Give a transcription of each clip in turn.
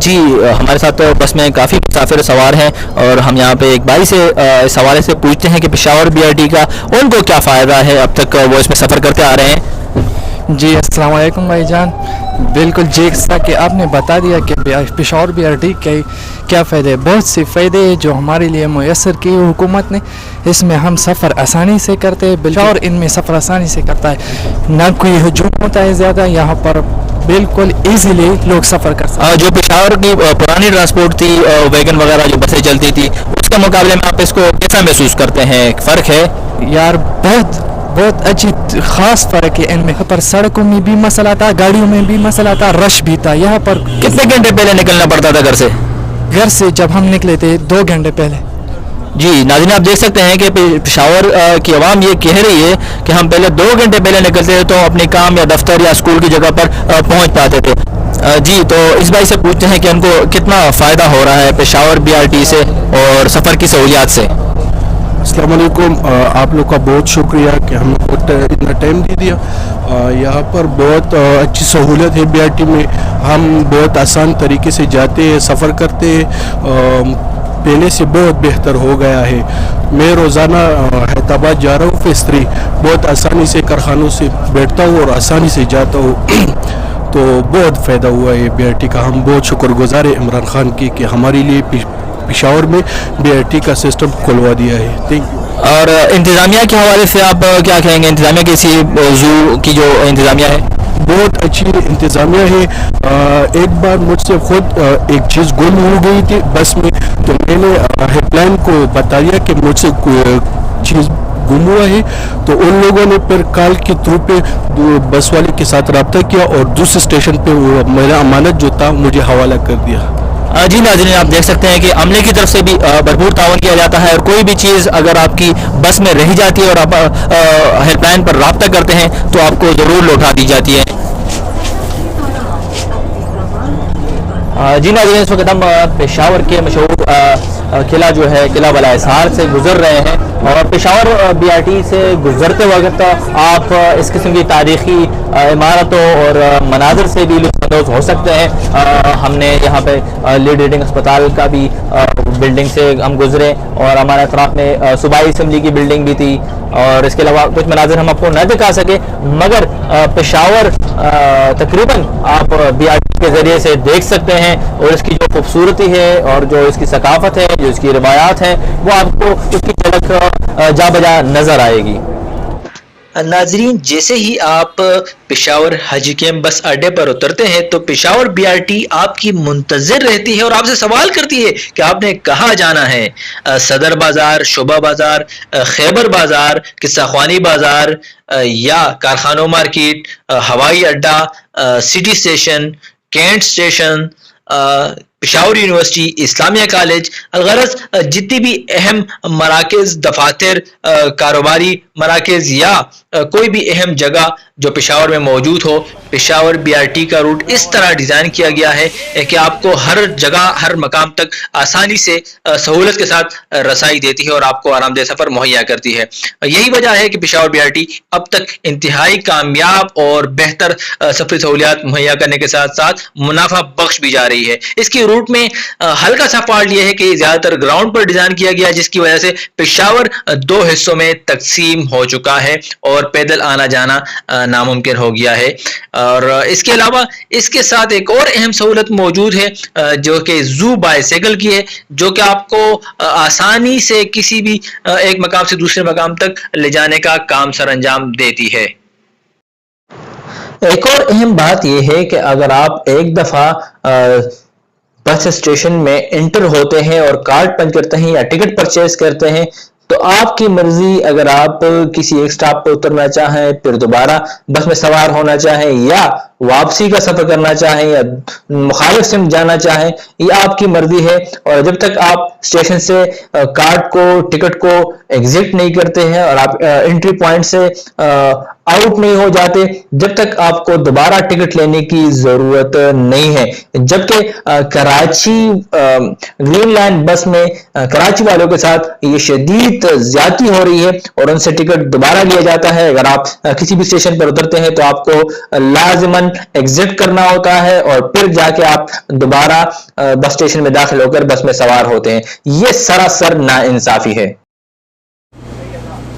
جی ہمارے ساتھ تو بس میں کافی مسافر سوار ہیں اور ہم یہاں پہ ایک بھائی سے اس حوالے سے پوچھتے ہیں کہ پشاور بی آر ٹی کا ان کو کیا فائدہ ہے، اب تک وہ اس میں سفر کرتے آ رہے ہیں۔ جی السلام علیکم بھائی جان، بالکل جیسا کہ آپ نے بتا دیا کہ پشاور بی آر ٹی کے کیا فائدے، بہت سے فائدے ہیں جو ہمارے لیے میسر کی حکومت نے۔ اس میں ہم سفر آسانی سے کرتے ہیں، پشاور ان میں سفر آسانی سے کرتا ہے، نہ کوئی ہجوم ہوتا ہے زیادہ، یہاں پر بالکل ایزیلی لوگ سفر کر سکتے ہیں۔ جو پشاور کی پرانی ٹرانسپورٹ تھی، ویگن وغیرہ جو بسیں چلتی تھی، اس کے مقابلے میں آپ اس کو کیسا محسوس کرتے ہیں؟ فرق ہے؟ یار بہت اچھی خاص فرق ہے ان میں، پر سڑکوں میں بھی مسئلہ تھا، گاڑیوں میں بھی مسئلہ تھا، رش بھی تھا یہاں پر۔ کتنے گھنٹے پہلے نکلنا پڑتا تھا گھر سے جب ہم نکلے تھے 2 گھنٹے پہلے۔ جی ناظرین آپ دیکھ سکتے ہیں کہ پشاور کی عوام یہ کہہ رہی ہے کہ ہم پہلے 2 گھنٹے پہلے نکلتے تھے تو اپنے کام یا دفتر یا اسکول کی جگہ پر پہنچ پاتے تھے۔ جی تو اس بھائی سے پوچھتے ہیں کہ ان کو کتنا فائدہ ہو رہا ہے پشاور بی آر ٹی سے اور سفر کی سہولیات سے۔ السلام علیکم، آپ لوگ کا بہت شکریہ کہ ہم کو اتنا ٹائم دے دیا۔ یہاں پر بہت اچھی سہولت ہے بی آر ٹی میں، ہم بہت آسان طریقے سے جاتے ہیں، سفر کرتے ہیں، پہلے سے بہت بہتر ہو گیا ہے۔ میں روزانہ حیدرآباد جا رہا ہوں فیس 3، بہت آسانی سے کارخانوں سے بیٹھتا ہوں اور آسانی سے جاتا ہوں تو بہت فائدہ ہوا ہے بی آر ٹی کا۔ ہم بہت شکر گزار ہیں عمران خان کی کہ ہمارے لیے پشاور میں بی آر ٹی کا سسٹم کھلوا دیا ہے۔ Thank you. اور انتظامیہ کے حوالے سے آپ کیا کہیں گے؟ انتظامیہ کسی زو کی جو انتظامیہ ہے؟ بہت اچھی انتظامیہ ہے۔ ایک بار مجھ سے خود ایک چیز گم ہو گئی تھی بس میں، تو میں نے ہیلپ لائن کو بتایا کہ مجھ سے چیز گم ہوا ہے، تو ان لوگوں نے پھر کال کے تھرو پہ بس والے کے ساتھ رابطہ کیا اور دوسرے اسٹیشن پہ میرا امانت جو تھا مجھے حوالہ کر دیا۔ جی ناظرین آپ دیکھ سکتے ہیں کہ عملے کی طرف سے بھی بھرپور تعاون کیا جاتا ہے، اور کوئی بھی چیز اگر آپ کی بس میں رہ جاتی ہے اور آپ ہیلپ لائن پر رابطہ کرتے ہیں تو آپ کو ضرور لوٹا دی جاتی ہے۔ جی ناظرین اس وقت ہم پشاور کے مشہور قلعہ جو ہے قلعہ بلا حصار سے گزر رہے ہیں، اور پشاور بی آر ٹی سے گزرتے وقت آپ اس قسم کی تاریخی عمارتوں اور مناظر سے بھی لطف اندوز ہو سکتے ہیں۔ ہم نے یہاں پہ لیڈ ریڈنگ اسپتال کا بھی بلڈنگ سے ہم گزرے، اور ہمارے اطراف میں صوبائی اسمبلی کی بلڈنگ بھی تھی، اور اس کے علاوہ کچھ مناظر ہم آپ کو نہ دکھا سکے، مگر پشاور تقریباً آپ بی آر ٹی کے ذریعے سے دیکھ سکتے ہیں، اور اس کی جو خوبصورتی ہے اور جو اس کی ثقافت ہے، جو اس کی روایات ہیں، وہ آپ کو اس کی جھلک جا بجا نظر آئے گی۔ ناظرین جیسے ہی آپ پشاور حاجی کیمپ بس اڈے پر اترتے ہیں تو پشاور بی آر ٹی آپ کی منتظر رہتی ہے اور آپ سے سوال کرتی ہے کہ آپ نے کہاں جانا ہے۔ صدر بازار، شعبہ بازار، خیبر بازار، قصہ خوانی بازار، یا کارخانوں مارکیٹ، ہوائی اڈہ، city station, cantt station, Peshawar university, Islamia college, الغرض جتنی بھی اہم مراکز، دفاتر، کاروباری مراکز یا کوئی بھی اہم جگہ جو پشاور میں موجود ہو، پشاور بی آر ٹی کا روٹ اس طرح ڈیزائن کیا گیا ہے کہ آپ کو ہر جگہ ہر مقام تک آسانی سے سہولت کے ساتھ رسائی دیتی ہے اور آپ کو آرام دہ سفر مہیا کرتی ہے۔ یہی وجہ ہے کہ پشاور بی آر ٹی اب تک انتہائی کامیاب اور بہتر سفری سہولیات مہیا کرنے کے ساتھ ساتھ منافع بخش بھی جا رہی ہے۔ اس کی روٹ میں ہلکا سا فالٹ یہ ہے کہ زیادہ تر گراؤنڈ پر ڈیزائن کیا گیا، جس کی وجہ سے پشاور 2 حصوں میں تقسیم ہو چکا ہے اور پیدل آنا جانا ناممکن ہو گیا ہے۔ اور اس کے علاوہ اس کے ساتھ ایک اور اہم سہولت موجود ہے جو کہ زو بائی سائیکل کی ہے، جو کہ آپ کو آسانی سے کسی بھی ایک مقام سے دوسرے مقام تک لے جانے کا کام سر انجام دیتی ہے۔ ایک اور اہم بات یہ ہے کہ اگر آپ ایک دفعہ بس اسٹیشن میں انٹر ہوتے ہیں اور کارڈ پنچ کرتے ہیں یا ٹکٹ پرچیز کرتے ہیں تو آپ کی مرضی، اگر آپ کسی ایک سٹاپ پہ اترنا چاہیں، پھر دوبارہ بس میں سوار ہونا چاہیں، یا واپسی کا سفر کرنا چاہیں، یا مخالف سمت جانا چاہیں، یہ آپ کی مرضی ہے۔ اور جب تک آپ اسٹیشن سے کارڈ کو، ٹکٹ کو ایگزٹ نہیں کرتے ہیں اور آپ انٹری پوائنٹ سے آؤٹ نہیں ہو جاتے، جب تک آپ کو دوبارہ ٹکٹ لینے کی ضرورت نہیں ہے۔ جبکہ کراچی گرین لائن بس میں کراچی والوں کے ساتھ یہ شدید زیادتی ہو رہی ہے اور ان سے ٹکٹ دوبارہ لیا جاتا ہے۔ اگر آپ کسی بھی اسٹیشن پر اترتے ہیں تو آپ کو لازماً اسٹیشن ایگزٹ کرنا ہوتا ہے اور پھر جا کے آپ دوبارہ بس اسٹیشن میں داخل ہو کر بس میں سوار ہوتے ہیں. یہ سراسر ناانصافی ہے.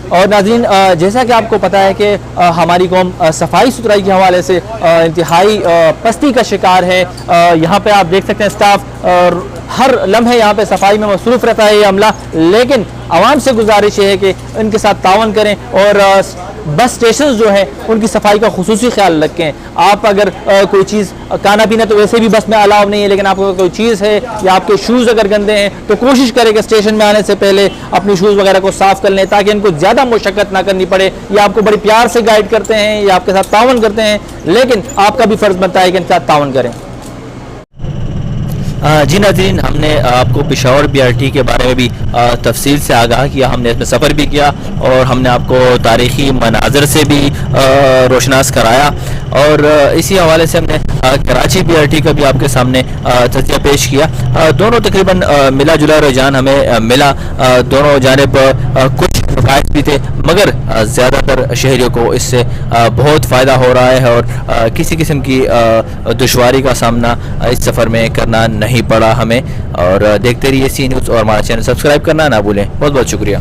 اور ناظرین جیسا کہ آپ کو پتا ہے کہ ہماری قوم صفائی ستھرائی کے حوالے سے انتہائی پستی کا شکار ہے. یہاں پہ آپ دیکھ سکتے ہیں اسٹاف ہر لمحے یہاں پہ صفائی میں مصروف رہتا ہے یہ عملہ, لیکن عوام سے گزارش یہ ہے کہ ان کے ساتھ تعاون کریں اور بس اسٹیشنز جو ہیں ان کی صفائی کا خصوصی خیال رکھیں. آپ اگر کوئی چیز کھانا پینا تو ویسے بھی بس میں الاؤ نہیں ہے, لیکن آپ کو کوئی چیز ہے یا آپ کے شوز اگر گندے ہیں تو کوشش کریں کہ اسٹیشن میں آنے سے پہلے اپنی شوز وغیرہ کو صاف کر لیں تاکہ ان کو زیادہ مشقت نہ کرنی پڑے. یا آپ کو بڑی پیار سے گائیڈ کرتے ہیں یا آپ کے ساتھ تعاون کرتے ہیں, لیکن آپ کا بھی فرض بنتا ہے کہ ان کے ساتھ تعاون کریں. جی ناظرین, ہم نے آپ کو پشاور BRT کے بارے میں بھی تفصیل سے آگاہ کیا, ہم نے اس میں سفر بھی کیا اور ہم نے آپ کو تاریخی مناظر سے بھی روشناس کرایا, اور اسی حوالے سے ہم نے کراچی BRT کا بھی آپ کے سامنے تجزیہ پیش کیا. دونوں تقریباً ملا جلا رجحان ہمیں ملا, دونوں جانب کچھ نکات بھی تھے, مگر زیادہ تر شہریوں کو اس سے بہت فائدہ ہو رہا ہے اور کسی قسم کی دشواری کا سامنا اس سفر میں کرنا نہیں پڑا ہمیں. اور دیکھتے رہیے سی نیوز اور ہمارا چینل سبسکرائب کرنا نہ بھولیں. بہت بہت شکریہ.